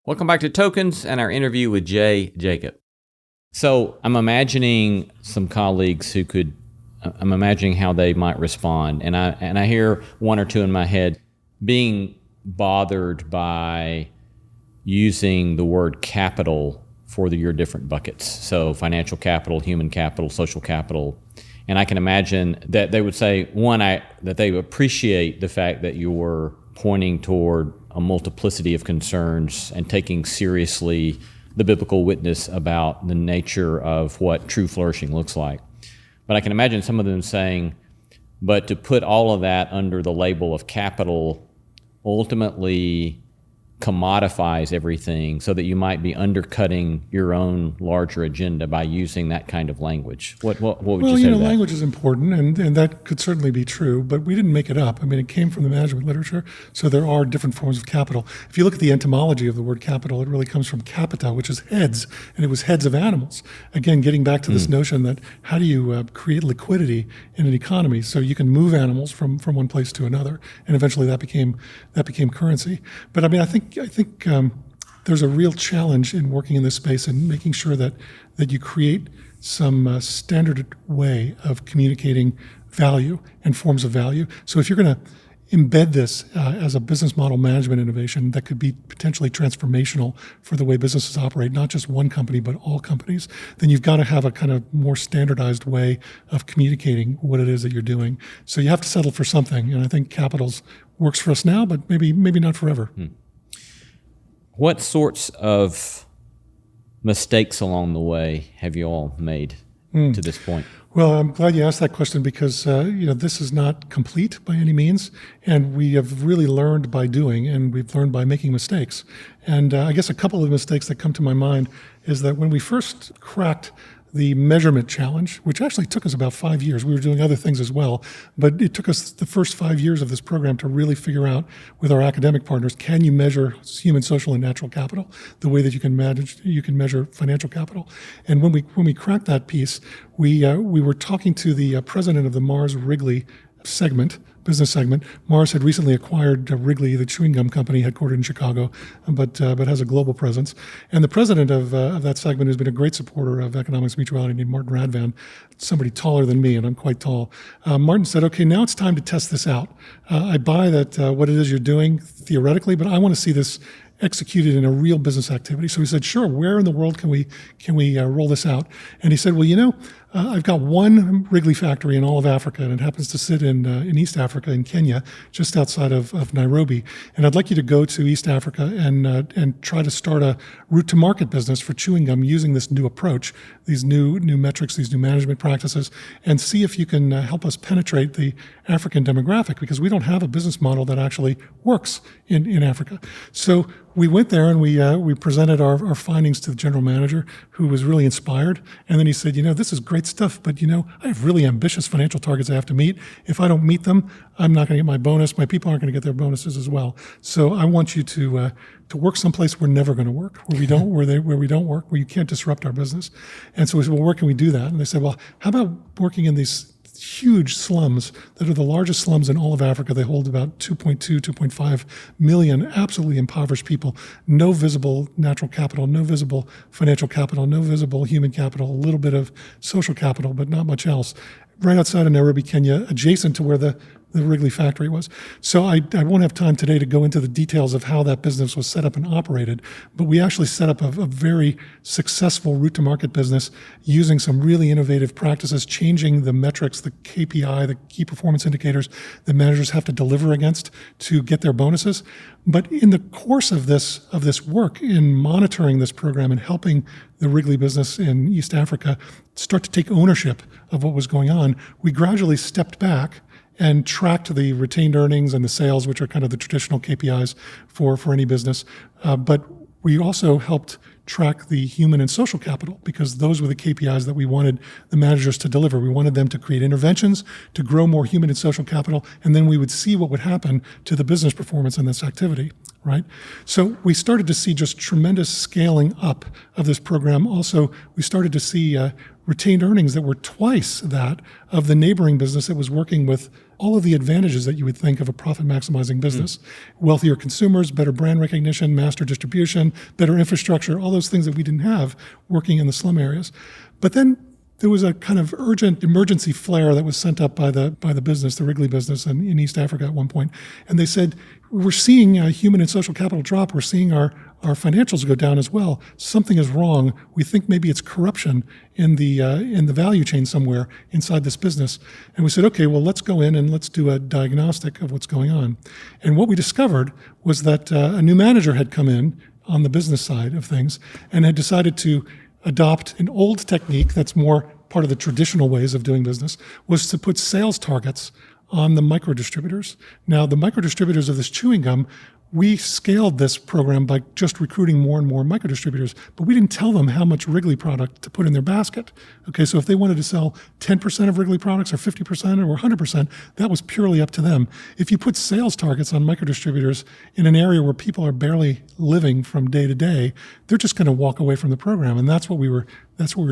Welcome back to Tokens and our interview with Jay Jakub. So I'm imagining some colleagues I'm imagining how they might respond. And I hear one or two in my head being bothered by using the word capital for your different buckets. So financial capital, human capital, social capital. And I can imagine that they would say, one, that they appreciate the fact that you're pointing toward a multiplicity of concerns and taking seriously the biblical witness about the nature of what true flourishing looks like. But I can imagine some of them saying, but to put all of that under the label of capital ultimately commodifies everything so that you might be undercutting your own larger agenda by using that kind of language? What would you say to that? Language is important, and that could certainly be true, but we didn't make it up. I mean, it came from the management literature, so there are different forms of capital. If you look at the etymology of the word capital, it really comes from capita, which is heads, and it was heads of animals. Again, getting back to this notion that how do you create liquidity in an economy so you can move animals from one place to another, and eventually that became currency. But I mean, I think there's a real challenge in working in this space and making sure that you create some standard way of communicating value and forms of value. So if you're going to embed this as a business model management innovation that could be potentially transformational for the way businesses operate, not just one company, but all companies, then you've got to have a kind of more standardized way of communicating what it is that you're doing. So you have to settle for something. And I think Capitals works for us now, but maybe not forever. What sorts of mistakes along the way have you all made to this point? Well, I'm glad you asked that question because this is not complete by any means, and we have really learned by doing, and we've learned by making mistakes. And I guess a couple of mistakes that come to my mind is that when we first cracked the measurement challenge, which actually took us about 5 years. We were doing other things as well, but it took us the first 5 years of this program to really figure out with our academic partners, can you measure human, social, and natural capital the way that you can measure financial capital? And when we cracked that piece, we were talking to the president of the Mars Wrigley business segment. Mars had recently acquired Wrigley, the chewing gum company headquartered in Chicago, but has a global presence. And the president of that segment, who's been a great supporter of economics mutuality, named Martin Radvan, somebody taller than me, and I'm quite tall. Martin said, okay, now it's time to test this out. I buy that what it is you're doing theoretically, but I want to see this executed in a real business activity. So he said, sure, where in the world can we roll this out? And he said, well, I've got one Wrigley factory in all of Africa, and it happens to sit in East Africa, in Kenya, just outside of Nairobi. And I'd like you to go to East Africa and try to start a route to market business for chewing gum using this new approach, these new metrics, these new management practices, and see if you can help us penetrate the African demographic, because we don't have a business model that actually works in Africa. So we went there and we presented our findings to the general manager, who was really inspired. And then he said, this is great stuff, but I have really ambitious financial targets I have to meet. If I don't meet them, I'm not going to get my bonus. My people aren't going to get their bonuses as well. So I want you to work someplace we're never going to work, where we don't work, where you can't disrupt our business. And so we said, well, where can we do that? And they said, well, how about working in these huge slums that are the largest slums in all of Africa? They hold about 2.5 million absolutely impoverished people, no visible natural capital, no visible financial capital, no visible human capital, a little bit of social capital, but not much else, right outside of Nairobi, Kenya, adjacent to where the Wrigley factory was. So I won't have time today to go into the details of how that business was set up and operated, but we actually set up a very successful route to market business using some really innovative practices, changing the metrics, the KPI, the key performance indicators that managers have to deliver against to get their bonuses. But in the course of this work, in monitoring this program and helping the Wrigley business in East Africa start to take ownership of what was going on, we gradually stepped back and tracked the retained earnings and the sales, which are kind of the traditional KPIs for any business. But we also helped track the human and social capital, because those were the KPIs that we wanted the managers to deliver. We wanted them to create interventions to grow more human and social capital, and then we would see what would happen to the business performance in this activity, right? So we started to see just tremendous scaling up of this program. Also, we started to see retained earnings that were twice that of the neighboring business that was working with all of the advantages that you would think of a profit-maximizing business. Wealthier consumers, better brand recognition, master distribution, better infrastructure, all those things that we didn't have working in the slum areas. But then there was a kind of urgent emergency flare that was sent up by the business, the Wrigley business in East Africa at one point. And they said, we're seeing human and social capital drop. We're seeing our financials go down as well. Something is wrong. We think maybe it's corruption in the value chain somewhere inside this business. And we said, okay, well, let's go in and let's do a diagnostic of what's going on. And what we discovered was that a new manager had come in on the business side of things and had decided to adopt an old technique that's more part of the traditional ways of doing business, was to put sales targets on the micro distributors. Now, the micro distributors of this chewing gum we scaled this program by just recruiting more and more micro distributors, but we didn't tell them how much Wrigley product to put in their basket. Okay, so if they wanted to sell 10% of Wrigley products or 50% or 100%, that was purely up to them. If you put sales targets on micro distributors in an area where people are barely living from day to day, they're just going to walk away from the program. And that's what we were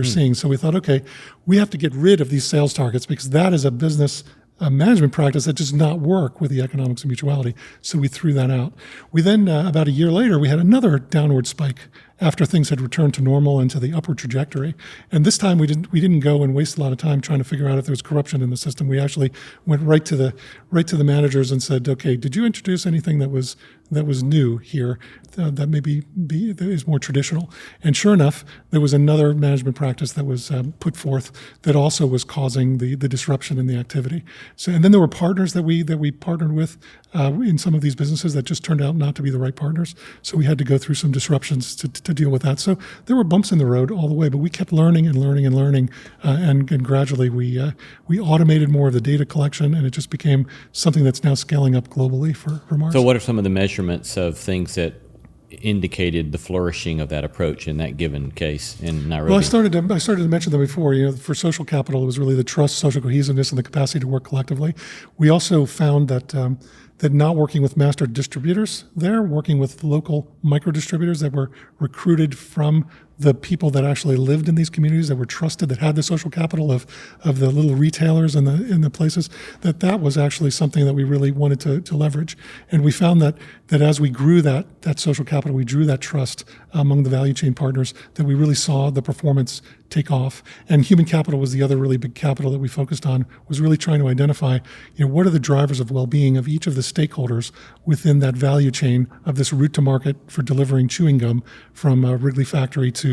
seeing. So we thought, okay, we have to get rid of these sales targets because that is a business management practice that does not work with the economics of mutuality. So we threw that out. We then, about a year later, we had another downward spike after things had returned to normal and to the upward trajectory. And this time we didn't go and waste a lot of time trying to figure out if there was corruption in the system. We actually went right to the managers and said, okay, did you introduce anything that was new here that maybe that is more traditional? And sure enough, there was another management practice that was put forth that also was causing the disruption in the activity. So, and then there were partners that we partnered with in some of these businesses that just turned out not to be the right partners. So we had to go through some disruptions to deal with that. So there were bumps in the road all the way, but we kept learning and learning and learning, and gradually we automated more of the data collection, and it just became something that's now scaling up globally for Mars. So what are some of the measurements of things that indicated the flourishing of that approach in that given case in Nairobi? Well, I started to mention them before. For social capital, it was really the trust, social cohesiveness, and the capacity to work collectively. We also found that not working with master distributors there, working with local micro distributors that were recruited from the people that actually lived in these communities, that were trusted, that had the social capital of the little retailers in the places, that was actually something that we really wanted to leverage. And we found that as we grew that social capital, we drew that trust among the value chain partners, that we really saw the performance take off. And human capital was the other really big capital that we focused on, was really trying to identify, what are the drivers of well-being of each of the stakeholders within that value chain of this route to market for delivering chewing gum from a Wrigley factory to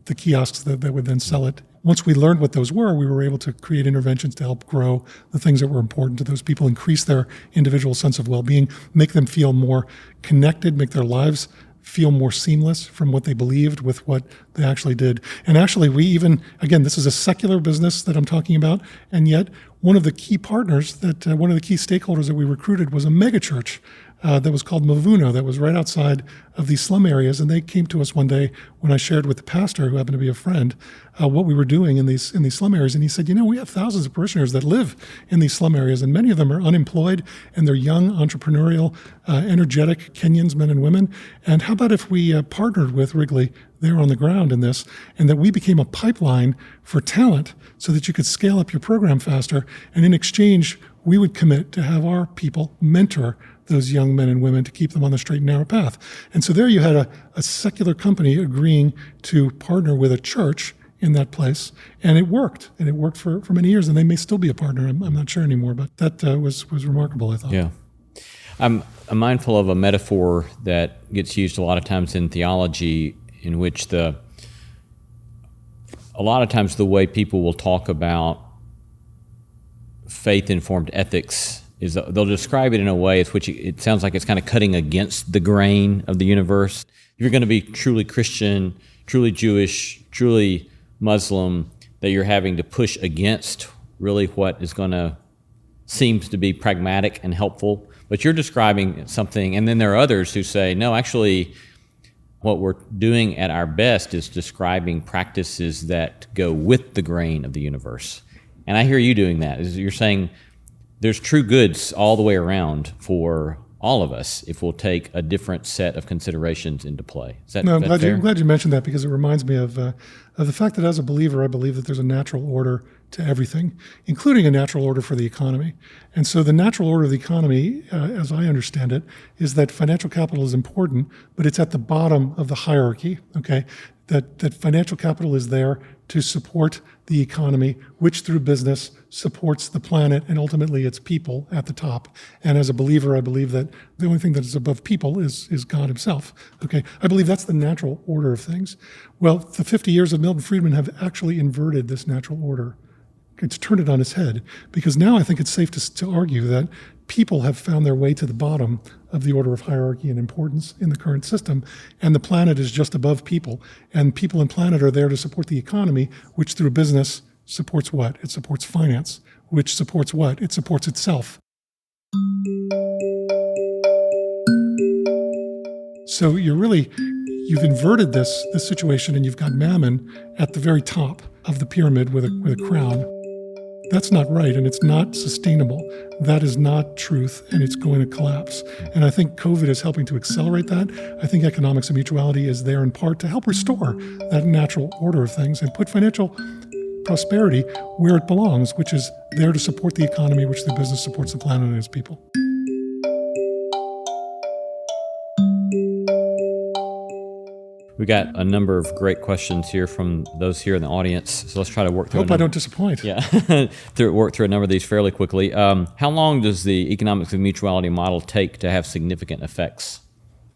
the kiosks that would then sell it. Once we learned what those were, we were able to create interventions to help grow the things that were important to those people, increase their individual sense of well-being, make them feel more connected, make their lives feel more seamless from what they believed with what they actually did. And actually, we even, again, this is a secular business that I'm talking about, and yet one of the key partners, one of the key stakeholders that we recruited was a megachurch that was called Mavuno, that was right outside of these slum areas. And they came to us one day when I shared with the pastor, who happened to be a friend, what we were doing in these slum areas. And he said, we have thousands of parishioners that live in these slum areas, and many of them are unemployed, and they're young, entrepreneurial, energetic Kenyans, men and women. And how about if we partnered with Wrigley there on the ground in this, and that we became a pipeline for talent so that you could scale up your program faster. And in exchange, we would commit to have our people mentor those young men and women to keep them on the straight and narrow path. And so there you had a secular company agreeing to partner with a church in that place, and it worked. And it worked for many years, and they may still be a partner. I'm not sure anymore, but that was remarkable, I thought. Yeah. I'm mindful of a metaphor that gets used a lot of times in theology, in which a lot of times the way people will talk about faith-informed ethics is they'll describe it in a way in which it sounds like it's kind of cutting against the grain of the universe. If you're going to be truly Christian, truly Jewish, truly Muslim, that you're having to push against really what is going to seems to be pragmatic and helpful. But you're describing something, and then there are others who say, no, actually, what we're doing at our best is describing practices that go with the grain of the universe. And I hear you doing that. You're saying there's true goods all the way around for all of us if we'll take a different set of considerations into play. Is that, I'm fair? glad you mentioned that, because it reminds me of the fact that as a believer, I believe that there's a natural order to everything, including a natural order for the economy. And so the natural order of the economy, as I understand it, is that financial capital is important, but it's at the bottom of the hierarchy, okay? That financial capital is there to support the economy, which through business supports the planet and ultimately its people at the top. And as a believer, I believe that the only thing that is above people is God himself. Okay, I believe that's the natural order of things. Well, the 50 years of Milton Friedman have actually inverted this natural order. It's turned it on its head, because now I think it's safe to argue that people have found their way to the bottom of the order of hierarchy and importance in the current system, and the planet is just above people. And people and planet are there to support the economy, which through business supports what? It supports finance, which supports what? It supports itself. So you've inverted this situation, and you've got mammon at the very top of the pyramid with a crown. That's not right, and it's not sustainable. That is not truth, and it's going to collapse. And I think COVID is helping to accelerate that. I think economics and mutuality is there in part to help restore that natural order of things and put financial prosperity where it belongs, which is there to support the economy, which the business supports the planet and its people. We got a number of great questions here from those here in the audience, so let's try to work through. I hope I don't disappoint. Yeah, work through a number of these fairly quickly. How long does the economics of mutuality model take to have significant effects?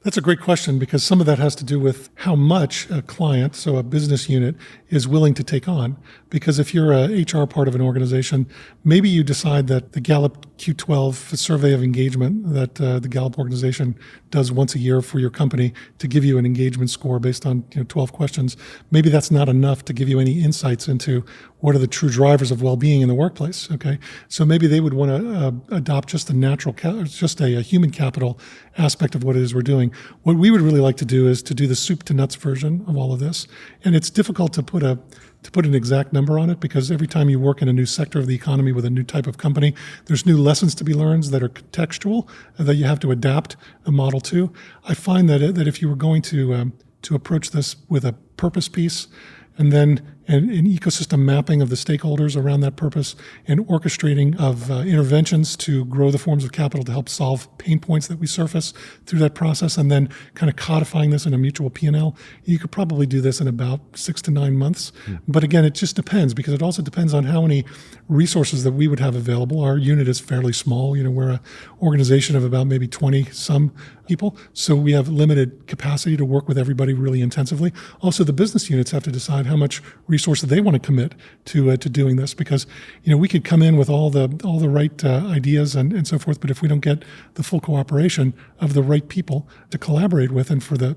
That's a great question, because some of that has to do with how much a client, so a business unit, is willing to take on. Because if you're a HR part of an organization, maybe you decide that the Gallup Q12 survey of engagement that the Gallup organization does once a year for your company to give you an engagement score based on 12 questions, maybe that's not enough to give you any insights into what are the true drivers of well-being in the workplace. Okay, so maybe they would want to adopt just a human capital aspect of what it is we're doing. What we would really like to do is to do the soup to nuts version of all of this, and it's difficult to put an exact number on it, because every time you work in a new sector of the economy with a new type of company, there's new lessons to be learned that are contextual that you have to adapt a model to. I find that if you were going to approach this with a purpose piece, and then an ecosystem mapping of the stakeholders around that purpose, and orchestrating of interventions to grow the forms of capital to help solve pain points that we surface through that process, and then kind of codifying this in a mutual P&L, you could probably do this in about 6 to 9 months. But again, it just depends, because it also depends on how many resources that we would have available. Our unit is fairly small. We're an organization of about maybe 20-some people, so we have limited capacity to work with everybody really intensively. Also, the business units have to decide how much resources they want to commit to doing this, because we could come in with all the right ideas and so forth, but if we don't get the full cooperation of the right people to collaborate with, and for the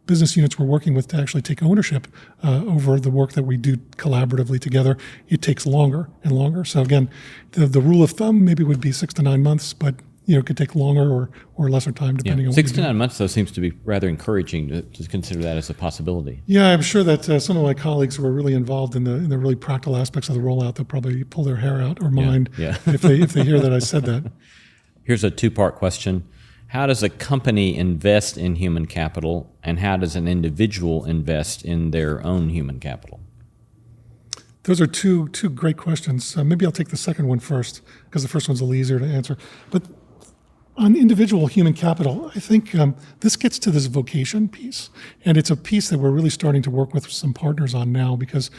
business units we're working with to actually take ownership over the work that we do collaboratively together, it takes longer and longer. So again, the rule of thumb maybe would be 6 to 9 months, but it could take longer or lesser time depending on 6 to 9 months, though, seems to be rather encouraging to consider that as a possibility. Yeah, I'm sure that some of my colleagues who are really involved in the really practical aspects of the rollout, they'll probably pull their hair out, or mine, if they hear that I said that. Here's a two-part question. How does a company invest in human capital, and how does an individual invest in their own human capital? Those are two great questions. Maybe I'll take the second one first, because the first one's a little easier to answer. But on individual human capital, I think this gets to this vocation piece. And it's a piece that we're really starting to work with some partners on now, because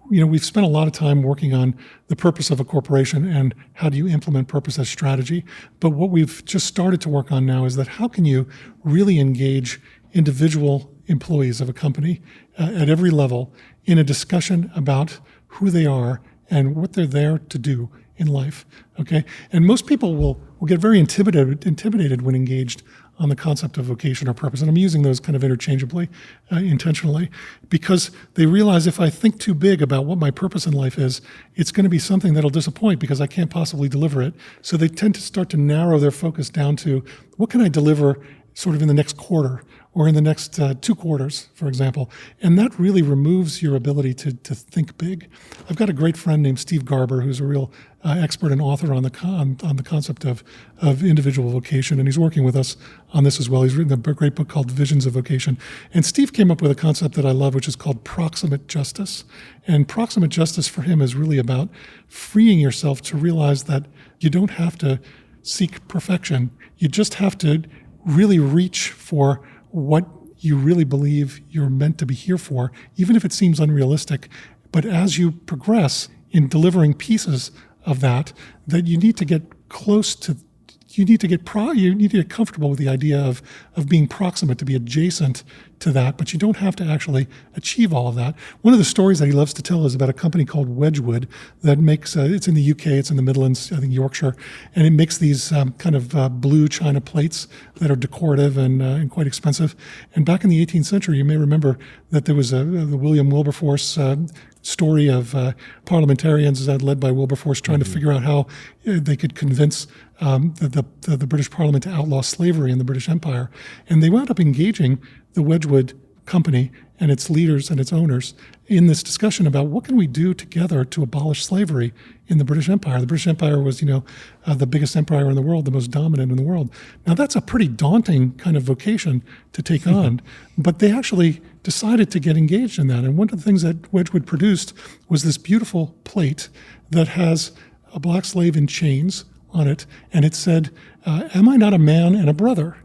we've spent a lot of time working on the purpose of a corporation and how do you implement purpose as strategy. But what we've just started to work on now is that how can you really engage individual employees of a company at every level in a discussion about who they are and what they're there to do in life, okay? And most people will get very intimidated when engaged on the concept of vocation or purpose. And I'm using those kind of interchangeably, intentionally, because they realize if I think too big about what my purpose in life is, it's going to be something that'll disappoint because I can't possibly deliver it. So they tend to start to narrow their focus down to what can I deliver sort of in the next quarter or in the next 2 quarters, for example. And that really removes your ability to think big. I've got a great friend named Steve Garber, who's a real expert and author on the concept of individual vocation, and he's working with us on this as well. He's written a great book called Visions of Vocation. And Steve came up with a concept that I love, which is called Proximate Justice. And Proximate Justice for him is really about freeing yourself to realize that you don't have to seek perfection. You just have to really reach for what you really believe you're meant to be here for, even if it seems unrealistic. But as you progress in delivering pieces of that you need to get close to, you need to get comfortable with the idea of being proximate, to be adjacent to that, but you don't have to actually achieve all of that. One of the stories that he loves to tell is about a company called Wedgwood that makes, it's in the UK, it's in the Midlands, I think Yorkshire, and it makes these kind of blue china plates that are decorative and quite expensive. And back in the 18th century, you may remember that there was the William Wilberforce story of parliamentarians led by Wilberforce trying to figure out how they could convince the British Parliament to outlaw slavery in the British Empire. And they wound up engaging the Wedgwood company and its leaders and its owners in this discussion about what can we do together to abolish slavery in the British Empire. The British Empire was, the biggest empire in the world, the most dominant in the world. Now that's a pretty daunting kind of vocation to take on, but they actually decided to get engaged in that. And one of the things that Wedgwood produced was this beautiful plate that has a black slave in chains on it, and it said, "Am I not a man and a brother?"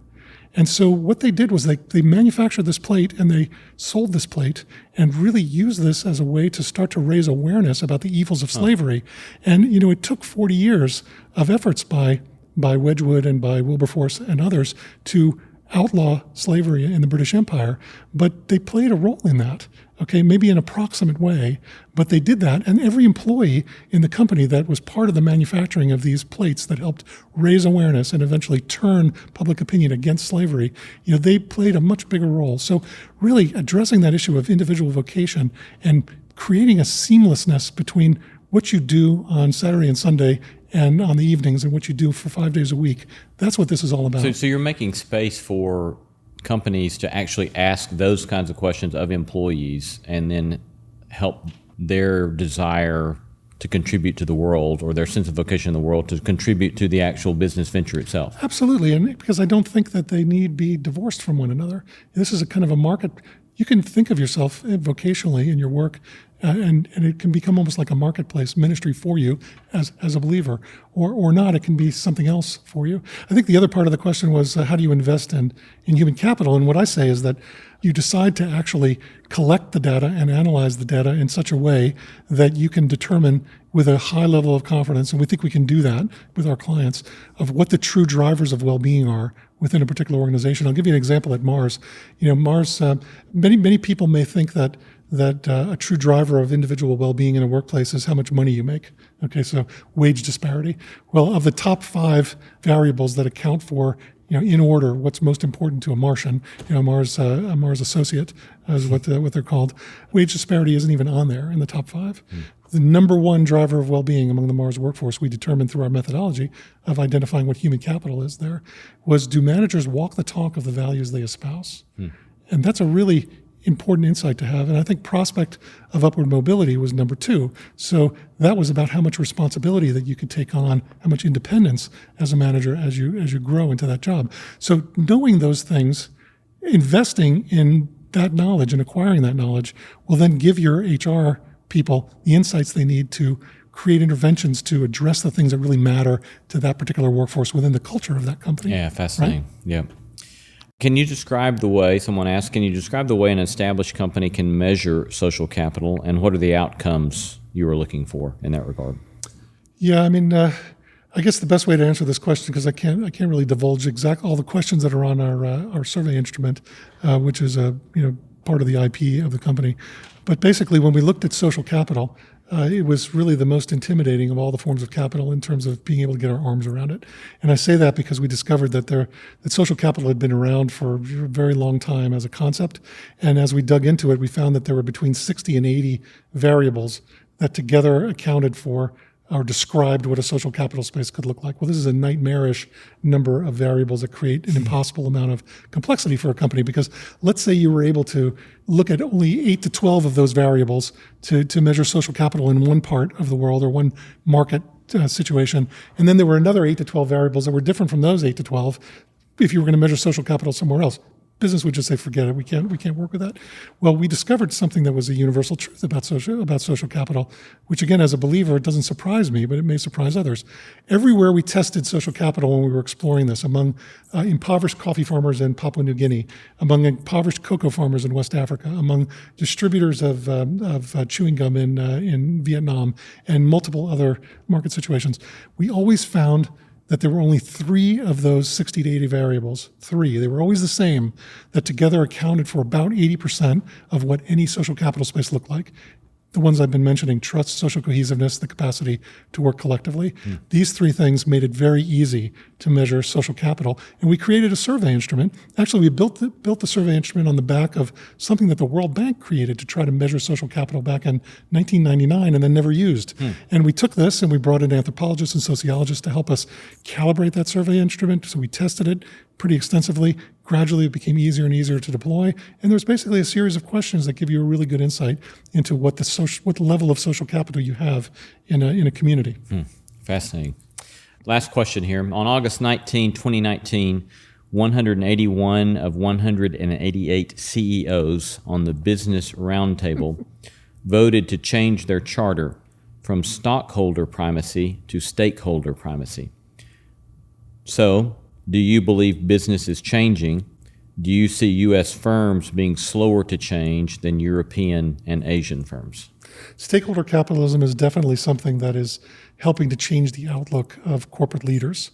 And so what they did was they manufactured this plate and they sold this plate and really used this as a way to start to raise awareness about the evils of slavery. And, it took 40 years of efforts by Wedgwood and by Wilberforce and others to outlaw slavery in the British Empire, but they played a role in that, okay, maybe in a proximate way, but they did that, and every employee in the company that was part of the manufacturing of these plates that helped raise awareness and eventually turn public opinion against slavery, they played a much bigger role. So really addressing that issue of individual vocation and creating a seamlessness between what you do on Saturday and Sunday and on the evenings and what you do for 5 days a week. That's what this is all about. So you're making space for companies to actually ask those kinds of questions of employees and then help their desire to contribute to the world or their sense of vocation in the world to contribute to the actual business venture itself. Absolutely, and because I don't think that they need be divorced from one another. This is a kind of a market. You can think of yourself vocationally in your work, and it can become almost like a marketplace ministry for you as a believer, or not. It can be something else for you. I think the other part of the question was how do you invest in human capital? And what I say is that you decide to actually collect the data and analyze the data in such a way that you can determine with a high level of confidence, and we think we can do that with our clients, of what the true drivers of well-being are within a particular organization. I'll give you an example at Mars. Mars, many people may think that a true driver of individual well-being in a workplace is how much money you make. Okay, so wage disparity. Well, of the top 5 variables that account for, in order, what's most important to a Martian, a Mars associate is what they're called. Wage disparity isn't even on there in the top 5. The number one driver of well-being among the Mars workforce, we determined through our methodology of identifying what human capital is there, was do managers walk the talk of the values they espouse? And that's a really important insight to have. And I think prospect of upward mobility was number 2. So that was about how much responsibility that you could take on, how much independence as a manager as you grow into that job. So knowing those things, investing in that knowledge and acquiring that knowledge will then give your HR people the insights they need to create interventions to address the things that really matter to that particular workforce within the culture of that company. Yeah, fascinating. Right? Yeah. Can you describe the way, someone asked, can you describe the way an established company can measure social capital, and what are the outcomes you are looking for in that regard? Yeah, I guess the best way to answer this question, because I can't really divulge all the questions that are on our survey instrument, which is part of the IP of the company. But basically, when we looked at social capital, it was really the most intimidating of all the forms of capital in terms of being able to get our arms around it. And I say that because we discovered that social capital had been around for a very long time as a concept. And as we dug into it, we found that there were between 60 and 80 variables that together accounted for or described what a social capital space could look like. Well, this is a nightmarish number of variables that create an impossible amount of complexity for a company, because let's say you were able to look at only 8 to 12 of those variables to measure social capital in one part of the world or one market situation, and then there were another 8 to 12 variables that were different from those 8 to 12 if you were going to measure social capital somewhere else. Business would just say, forget it, we can't work with that. Well, we discovered something that was a universal truth about social capital, which again, as a believer, it doesn't surprise me, but it may surprise others. Everywhere we tested social capital when we were exploring this, among impoverished coffee farmers in Papua New Guinea, among impoverished cocoa farmers in West Africa, among distributors of chewing gum in Vietnam, and multiple other market situations, we always found that there were only 3 of those 60 to 80 variables, 3. They were always the same, that together accounted for about 80% of what any social capital space looked like. The ones I've been mentioning: trust, social cohesiveness, the capacity to work collectively. These 3 things made it very easy to measure social capital. And we created a survey instrument. Actually, we built the survey instrument on the back of something that the World Bank created to try to measure social capital back in 1999 and then never used. And we took this and we brought in anthropologists and sociologists to help us calibrate that survey instrument. So we tested it pretty extensively. Gradually, it became easier and easier to deploy. And there's basically a series of questions that give you a really good insight into what level of social capital you have in a community. Fascinating. Last question here. On August 19, 2019, 181 of 188 CEOs on the Business Roundtable voted to change their charter from stockholder primacy to stakeholder primacy. So, do you believe business is changing? Do you see U.S. firms being slower to change than European and Asian firms? Stakeholder capitalism is definitely something that is helping to change the outlook of corporate leaders.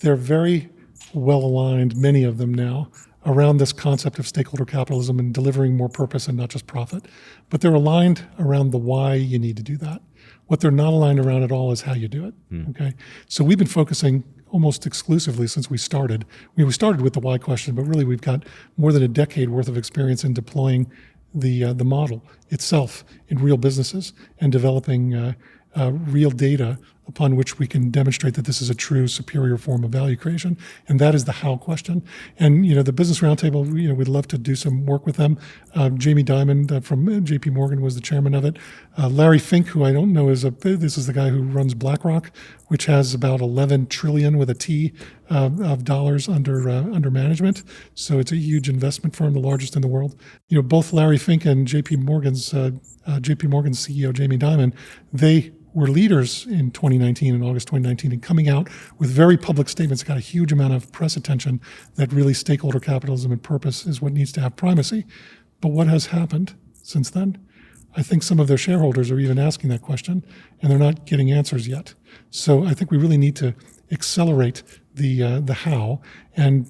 They're very well aligned, many of them now, around this concept of stakeholder capitalism and delivering more purpose and not just profit. But they're aligned around the why you need to do that. What they're not aligned around at all is how you do it. Okay, so we've been focusing almost exclusively since we started. We started with the why question, but really we've got more than a decade worth of experience in deploying the model itself in real businesses and developing real data upon which we can demonstrate that this is a true superior form of value creation. And that is the how question. And, the Business Roundtable, we'd love to do some work with them. Jamie Dimon from JP Morgan was the chairman of it. Larry Fink, who I don't know this is the guy who runs BlackRock, which has about 11 trillion with a T of dollars under management. So it's a huge investment firm, the largest in the world. Both Larry Fink and JP Morgan's CEO, Jamie Dimon, they were leaders in 2019, in August 2019, and coming out with very public statements, got a huge amount of press attention, that really stakeholder capitalism and purpose is what needs to have primacy. But what has happened since then? I think some of their shareholders are even asking that question, and they're not getting answers yet. So I think we really need to accelerate the how, and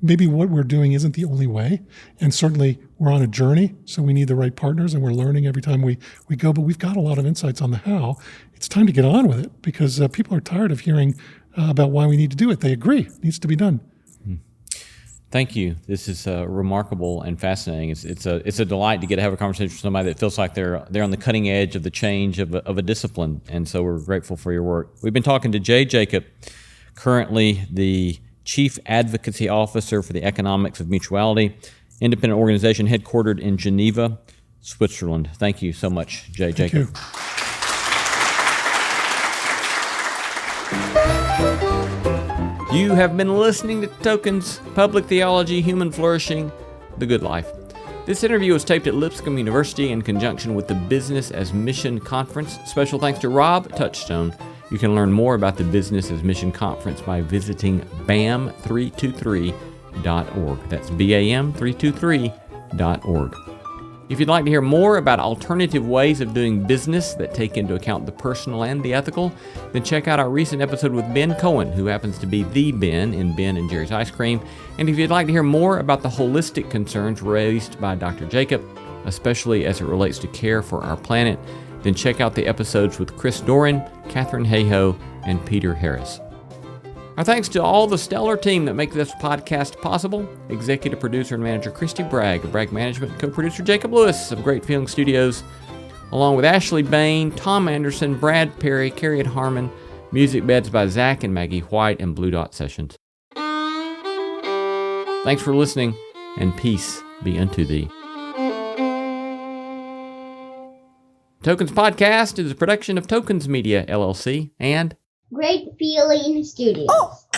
maybe what we're doing isn't the only way, and certainly we're on a journey, so we need the right partners, and we're learning every time we go, but we've got a lot of insights on the how. It's time to get on with it, because people are tired of hearing about why we need to do it. They agree it needs to be done. Thank you. This is remarkable and fascinating. It's a delight to get to have a conversation with somebody that feels like they're on the cutting edge of the change of a discipline, and so we're grateful for your work. We've been talking to Jay Jakub, currently the Chief Advocacy Officer for the Economics of Mutuality, independent organization headquartered in Geneva, Switzerland. Thank you so much, Jay Jakub. You have been listening to Tokens, Public Theology, Human Flourishing, The Good Life. This interview was taped at Lipscomb University in conjunction with the Business as Mission Conference. Special thanks to Rob Touchstone. You can learn more about the Business as Mission Conference by visiting BAM323.org. That's BAM323.org. If you'd like to hear more about alternative ways of doing business that take into account the personal and the ethical, then check out our recent episode with Ben Cohen, who happens to be the Ben in Ben and Jerry's Ice Cream. And if you'd like to hear more about the holistic concerns raised by Dr. Jakub, especially as it relates to care for our planet, then check out the episodes with Chris Doran, Catherine Hayhoe, and Peter Harris. Our thanks to all the stellar team that make this podcast possible. Executive producer and manager Christy Bragg of Bragg Management, co-producer Jacob Lewis of Great Feeling Studios, along with Ashley Bain, Tom Anderson, Brad Perry, Carrie Harmon, music beds by Zach and Maggie White, and Blue Dot Sessions. Thanks for listening, and peace be unto thee. Tokens Podcast is a production of Tokens Media, LLC, and Great Feeling Studios.